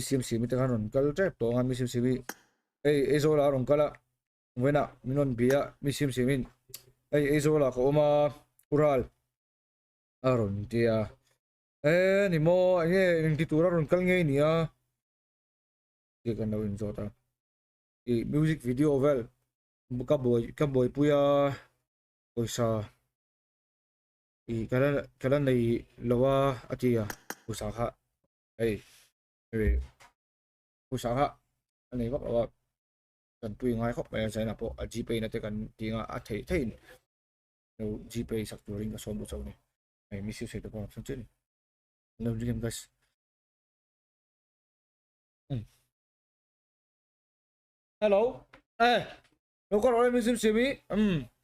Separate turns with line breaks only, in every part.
Siamsiami te kanon kal trap to nga Siamsiami ei zola ron kala wena minon bia Siamsiamin ei zola ko ma ural aron dia ni mo nge ning titura ron kal nge ni dia kan nawin zota music video vel ka boy puya oisa kala nei lawa atia usaka ei usaka ani bak lawa kan pui ngai khop mai sai na po a gpay na te kan tinga a thei thein no gpay sak turing ka som bu chau ni ai mi siu se te ko sam chen no rim guys hello nó có nói với sim sim ý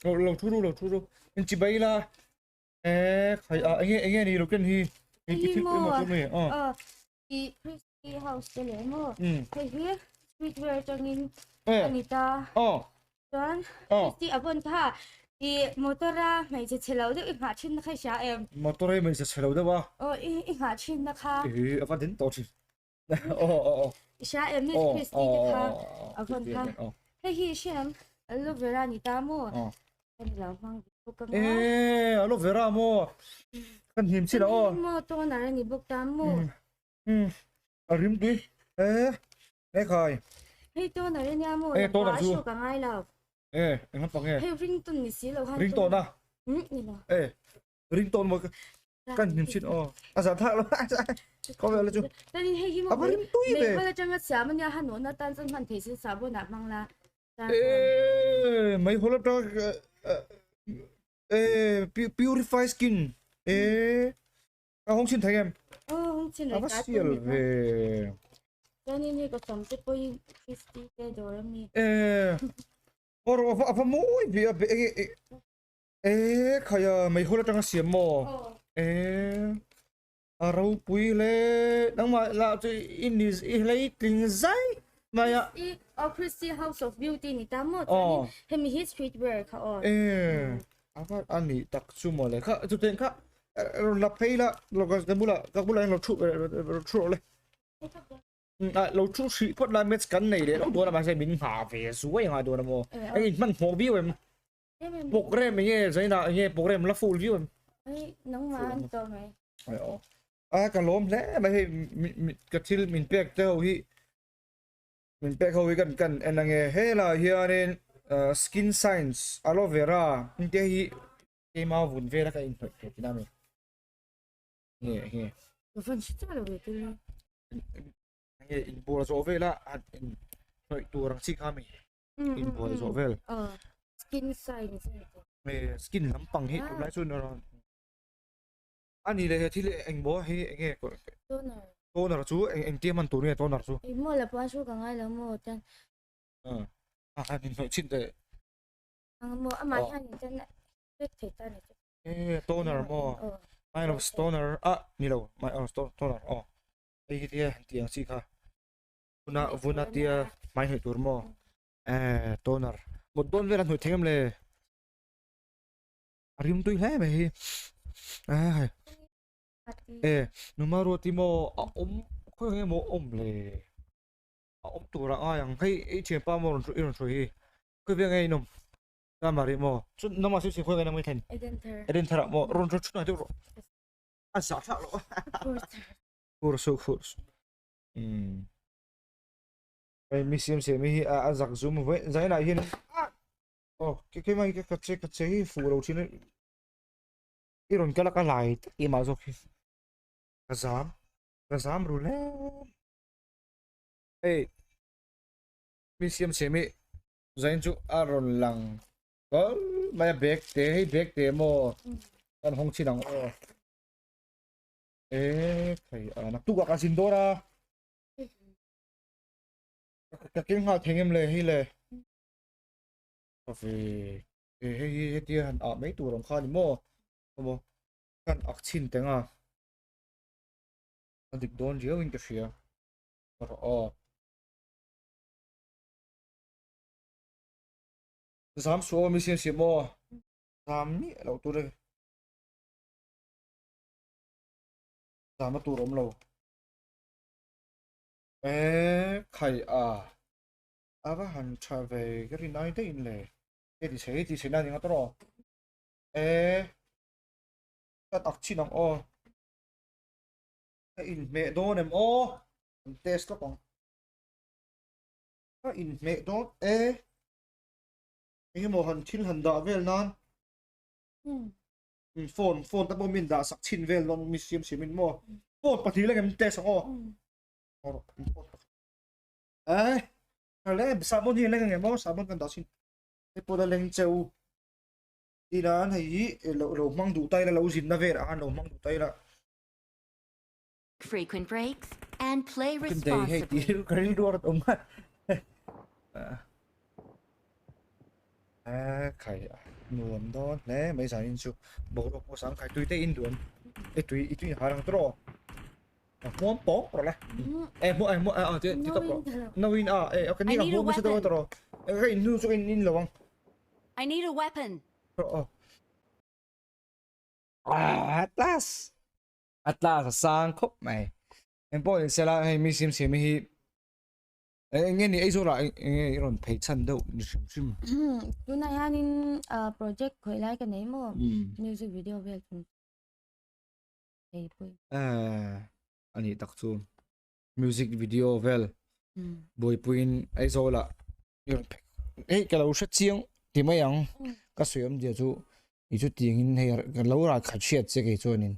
lâu thu ru anh chị bay là phải anh nghe đi đầu tiên thì anh cái thích một chút này
cái Christy house cái mò cái here streetwear cho nên Anita John Christy abon ha cái motora mày sẽ chơi lâu được ngã trên nó khai xả em
motora mày sẽ chơi lâu được ba
ngã trên nó khai
apa đến tổ chức
xả em nên Christy được ha abon ha cái hi xem aloe vera Anita mò cái là mang
aloe vera mò kan him chi lo
mo to na ni bok tam mo
rim đi khai
hey to na ni mo
to na
su ka ngai la
anh không nghe
hey ringtone ni si lo han
ringtone à
ni lo
ringtone mo kan him chi giả thà lo có vẻ là chú
tani hey hi mo
rim tui
về wala changa siam nya han no na tan chan han the si sa bo na mang la
mấy hôm đó purify skin không xin thấy em
không xin lại
cá siêu về
cho nên như có sống cái bôi Christy cái đồ đó mi
apa mỗi vì kayak mấy hôm đó đang xiêm mò rau pui le đang mà là in lấy tiền giấy mà ya
Christy House of Beauty ni tamo hemi hit streetwear ka
apa ani tak sumo le kha tu ten kha la pheila lo ka bula lo thu le lo thu si pot la met kan nei le lo do la ma sai min ha ve suai nga do na mo ai man ho bi em program nge zai na nge program la full view em
nong ma an to mai
ka lom le ma he ka thil min pek te ho hi min pek ho kan en nge he la hianin skin science aloe vera inte hi ke ma vun vera ka in thoi ke na me nghe
cái phần chỉ là về cái
nghe in bora zo vela in thoi tu rang chi kami in bora zo vel
skin science
me skin lampang hi tu lai chu na ani le thi le anh bo hi nghe toner chu anh tiam man tu ne toner chu
mo la pa su ka ngai la mo tan
anh nói chuyện đấy
mo ama han tan biết thể ta này
toner mo I love stoner ni lo my stoner ai kia tiang si kha vuna tia mai hoi tur mo toner một don về là hoi thêm le rim tui le me hi numero ti mo khoi nge mo le tu ra yang hay chuyện pa mo ron hi khoi ve ngai nom ta mari mo chu no ma su khoi ngai na mai then eden thara mo ron chu na tu giả thạo lo curso cái mi Siamsiami giặc zoom với giấy này hiền cái mai cái chế phủ đầu trên cái rồi cái là cái lại cái mà rồi cái dám rồi đấy mi Siamsiami giấy chú rồi lằng có mai bag té mò con không chỉ đằng thầy nắp tu cả xin đó ra cái tiếng họ thấy em lề hay lề vì hay tiền mấy tủ đồng kho thì mua kan aksin tiếng anh định đón riêng mình cái gì dám số mình xem mua dám nhỉ lâu tu đây dám tu rộng lâu 에 카이 아가 한 차베 그리 나이데 인래 에디 세디 세나니 가더라 에 딱치랑 in mẹ đó nem test đó con in mẹ đó cái mô hình chín hình đạo về non phone ta bom mình đã sắc chín về non mi xiêm mình mua phone bắt thì là cái test xong lẽ sao muốn gì lên cái mô sao muốn cần đó xin cái bộ lên châu đi là này lâu mang đủ tay là lâu dính na về là lâu mang đủ tay là
frequent breaks and play
cái
responsibly.
cái đua đó khai nuông đó nè mấy sáng in chú bộ đồ bộ sáng khai tùy tây in luôn tùy hà răng trò muốn bó rồi là em mua thì tập rồi no in cái này là mua cái đó cái in nu cho in lâu
I need a weapon.
Atlas sang khóc mày em bỏ sẽ là hay mi sim sim hi nghe ni ấy rồi lại nghe rồi thấy chân đâu sim
Chỗ này hanin project khởi lại cái này mà music video về chúng đây thôi
anh ấy đặc trưng music video vel boy puin ấy rồi là cái lâu sát chiang thì mấy ang cái suyam dia chu ý chút tiếng in hay cái lâu là khát chết chứ cái chỗ nên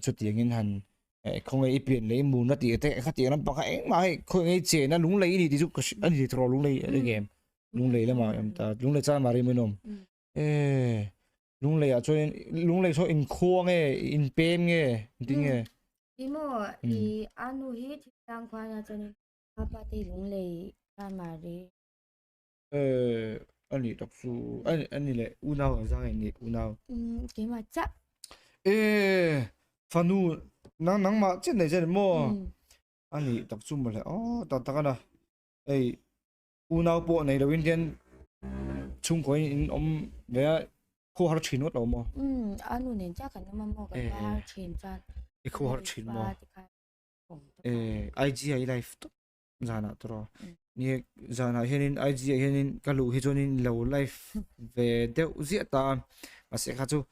chút tiếng in hẳn không ai biển lấy mù nó thì cái khát tiếng nó bằng cái mà không ai chế nó lúng lấy thì chút anh thì thò lúng lấy cái game lúng lấy là mà em ta lúng lấy cha mà đi mới nôm lúng lấy à cho nên lúng lấy cho in khoang in pem tiếng
thì mà thì anh hít đang qua nhà cho nên apa thì lúng lấy cha mà đi
anh ấy đọc số anh ấy lại u nào ở ra này u nào
cái mà chắc
phan nắng mà trên này mua anh ấy đọc số mà lại tao cái nào u nào bộ này đầu tiên chung coi in để khu har chín nốt đâu mà
anh nên chắc cái nó mà mua cái har chín cha
cái khu har chín mà IG life ra nào rồi nè giờ này hiện nay IG hiện cái lũ hiện cho nên lâu life về đeo giết ta mà sẽ khá chú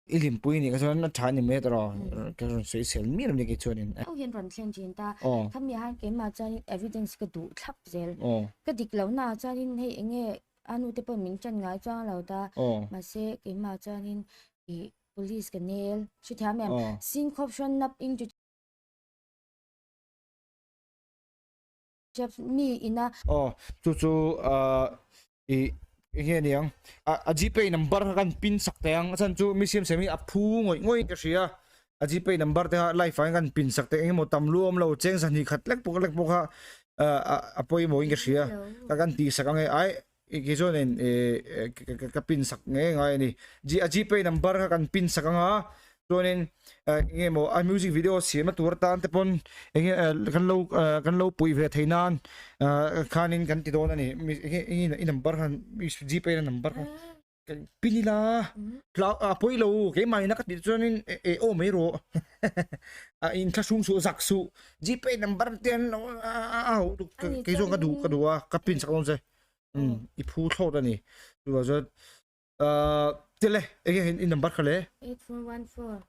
ilim pui ni cái cho nó trả niệm rồi cái rồi sẽ sell mi làm cái cho nên
hiện phần trên trên ta thăm nhà cái mà cho nên evidence cái đủ thấp zel cái địch lâu nào cho nên hay nghe anh u tập mình chân ngái cho lâu ta mà sẽ cái mà cho nên cái police cái nail chú theo em xin corruption nắp in mi ina
chú nghe niang GPay number kan pin sak tang chan chu mi Siamsiami aphu ngoi ka ria GPay number te life kan pin sak te mo tam luom lo cheng san hi khat lek pok ha apoi mo ing ka ria ka kan ti sak ang ai ke jo nen ka pin sak nge ngai ni GPay number kan pin sak ang ha cho nên nghe một music video xem mà tour tan te pon nghe kan lâu pui về thấy nan khanin kan ti don ani nghe number han GPay na number pinila poi lo cái mai na ka ti cho nên mấy ro in ka sung su sak su GPay number ten cái zo ka du ka pin sak on se i phu thot ani du zo tele in number khale
8414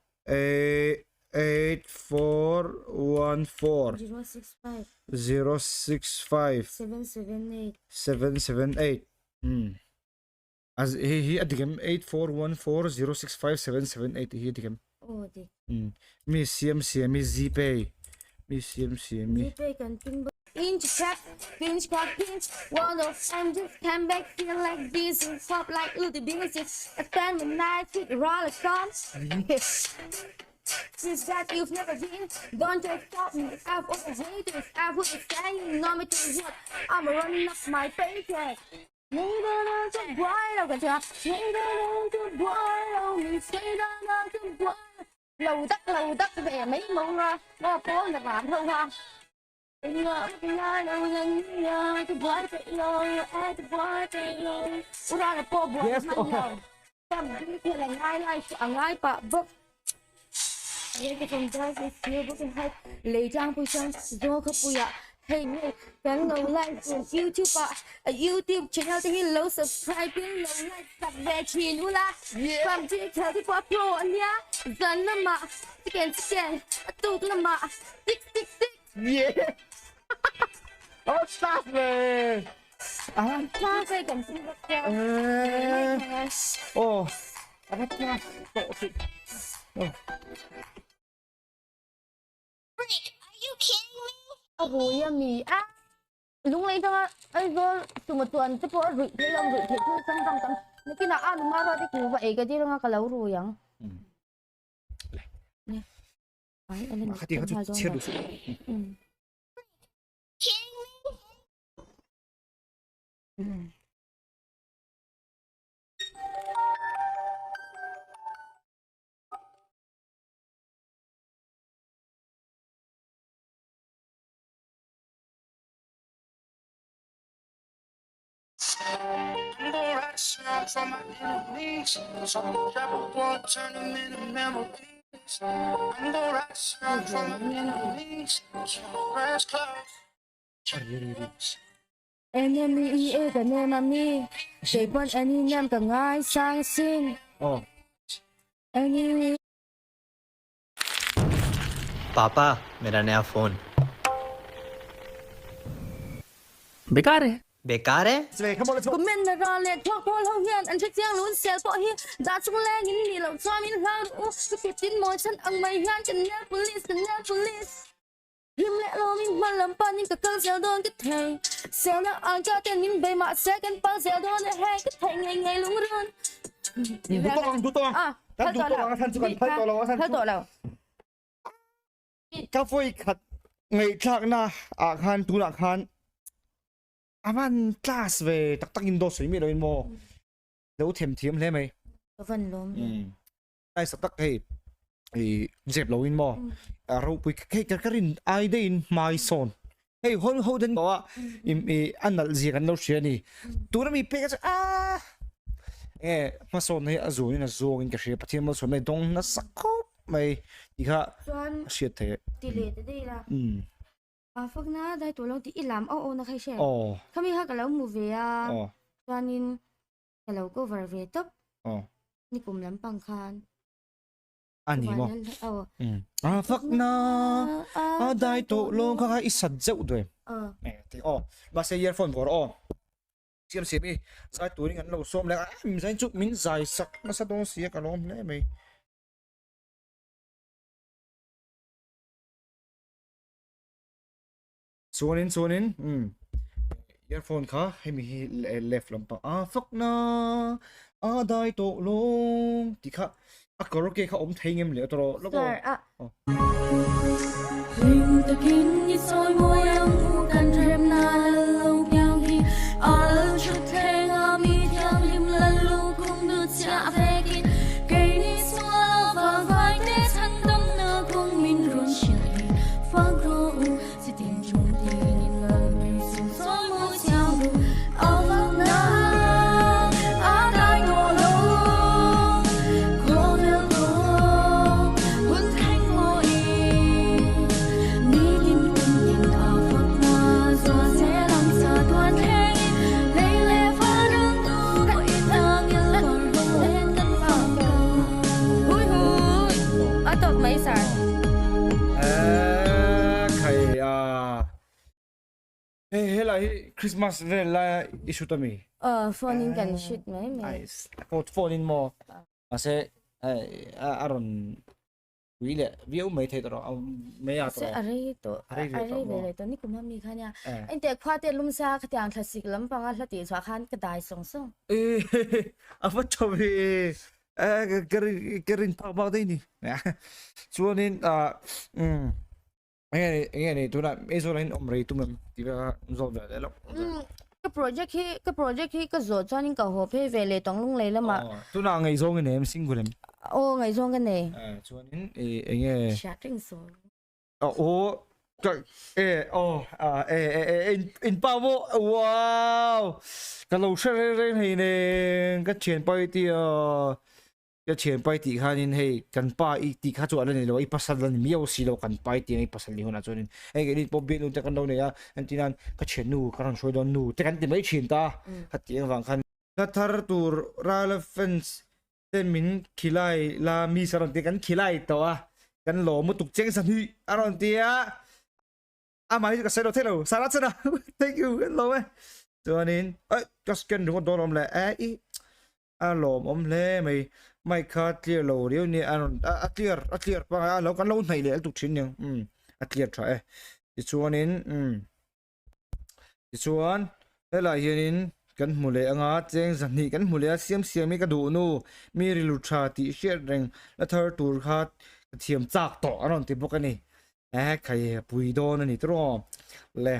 8414 065 778 as he adigam 8414 065 778 he adigam mi Siamsiami GPay mi Siamsiami
GPay kan pin pinch crack, pinch, one of them just came back, feel like this, and pop like the biggest. I spend the night with Rala guns. Since that you've never been, don't just stop me. I've all the haters, I've put the saying, no matter what, I'm running up my paycheck. Need to boy, đâu cả chưa? Need to boy, đâu mình say to boy. Lâu đất về mấy mông ra, nó phố là làm không ha. Hãy subscribe cho kênh Ghiền Mì Gõ để không bỏ lỡ những video hấp dẫn. Hey, kan lâu like của YouTube YouTube channel thì lâu subscribe lâu like tập về chi nữa làความจริงเธอที่พอโปรอันเนี้ยกันละมาสแกนตูกละมาติ๊ก
Yeah. Oh, stop man.
จ้าไปกันสิแก
Oh. Apa tu? Oh.
Freak, are you kidding me?
โอ้โหยังมีอ่ะลุงเลยทั้งไอ้ก็สมมติว่าจะพอรุ่ยที่เรารุ่ยที่ซ้ำๆกันนี่กินอ่ะลุงมาว่าที่กูว่าเอกที่เราก็เรารู้ยังเนี่ยไอ้อันนี้
Hati hati cer dulu.
Kidding me?
I'm gonna write a song for my enemies. So trouble won't turn them into memories. I'm gonna write a song for my enemies. So press close.
Enemy is an enemy. They want any name the ngay sang xin.
Oh.
Enemy.
पापा मेरा नया फोन
बेकार है
बेकार है
Sve, come on, let's go.
Cũng mình là ra lệ thoát qua lâu hiền anh thích giang luôn xèo bỏ hiền đã chung lẽ nhìn đi lâu cho mình hàng u cứ kịp tin môi chân ăn mày hiền chân nhát police Hiếm lẽ lo mình mà làm bao nhiêu cả cơn xèo đôn cái thầy xèo nó ăn cho tiền mình bề mặt sẽ cân bao xèo đôn để hay cái thầy ngày ngày lúng rơn
Tutong. Tan tutong tan sukan phai to lawa
phai
tan.
to lawa
Ka foi khat ngai thak na a khan tu na khan. Aman class về tak tak in do sui mi lo in mo. Deu them thiam le mai.
phần lốm
Ai sa tak hey. Dẹp lo in mo. A ro pui kai ka rin ai de in my son. Hey ho den ko im anal ji kan lo shia ni. Tu na mi pe ka ma son nei a zo in a zo in ka shia pathiam mo son nei dong na sakop mai đi kha
Doan
shit thế
tỷ lệ tới đây là phước na đây tụi lâu thì làm ô nó khai xe
ồ
không biết cái lâu mua về à
ồ
cho nên cái lâu cover về tấp
ồ
ni cùng lắm bằng khan
anh nhỉ mo phật na đại tổ long kha ít sạch dậu rồi thì mà xe earphone của nó Siamsiami giải tuổi ngắn lâu xôm lại mình giải chút mình giải sắc nó sao đông xía cả lom đấy mày xuống in earphone kha hay mi left lam pa phật na đại tổ long thì kha karaoke kha thấy em liệu tao lúc
Hình từ kín như soi môi em cần rem na lâu nhau hi ở chút thế ngã mi theo lim lần lâu cũng được trả về kín cây ni xóa và vai thế thân tâm nơ cũng mình run chiều hi phang rô chỉ tìm chung tin lời mình xin soi môi chào đủ ao vang na á đại độ lâu khô nêu lâu quân thanh ngồi mấy giờ?
Khay hey lại Christmas về là issue tao mi
Phone in gần shit mấy mày.
phone in mo mà sẽ aron quý lệ view mấy thầy tao mấy à
Sẽ
tao
ở đây về lại tao ní cũng mami khá nha. Anh để khoa tiền lum xa cái tiền thật xịt lắm bằng là tiền xóa khăn cái đài song song.
apa coba kerin pak bau đây nè cho nên nghe này tôi đã mấy số lên ông rầy tụi mình thì là rồi về lắm
cái project khi cái rồi cho nên cầu hộp về lại tổng lung lấy lắm mà
tôi nào ngày rồi này em xin của em
ngày rồi cái này
cho nên nghe
chatting số
in bao vô wow cái lẩu xe này nè cái chuyện bay thì cái chuyện bay tị khan in hey kan pa i tị kha chu ala ni lo i pasal lan mi au si lo kan pai ti ngai pasal ni hona chunin hey cái đi pop bin un te kan lo ne ya antinan ka chen nu kan shoi don nu te kan ti mai chin ta hat ti wang khan la thar tur Rala fence ten min khilai la mi saron te kan khilai to a kan lo mu tuk cheng san hi aron ti a mai ka se lo the lo sarat sana thank you lo eh chuanin ai ka scan ru don om le ai a lom om le mai kha clear lo riu ni anon a clear pa a lo kan lo nei le tu thin yang a clear tha e ti chuanin ti chuan hela hianin kan mule anga cheng zan ni kan mule siamsiami ka du nu mi ri lu tha ti share reng la thar tur khat thiam chak to anon ti bokani khai pui don ani tro le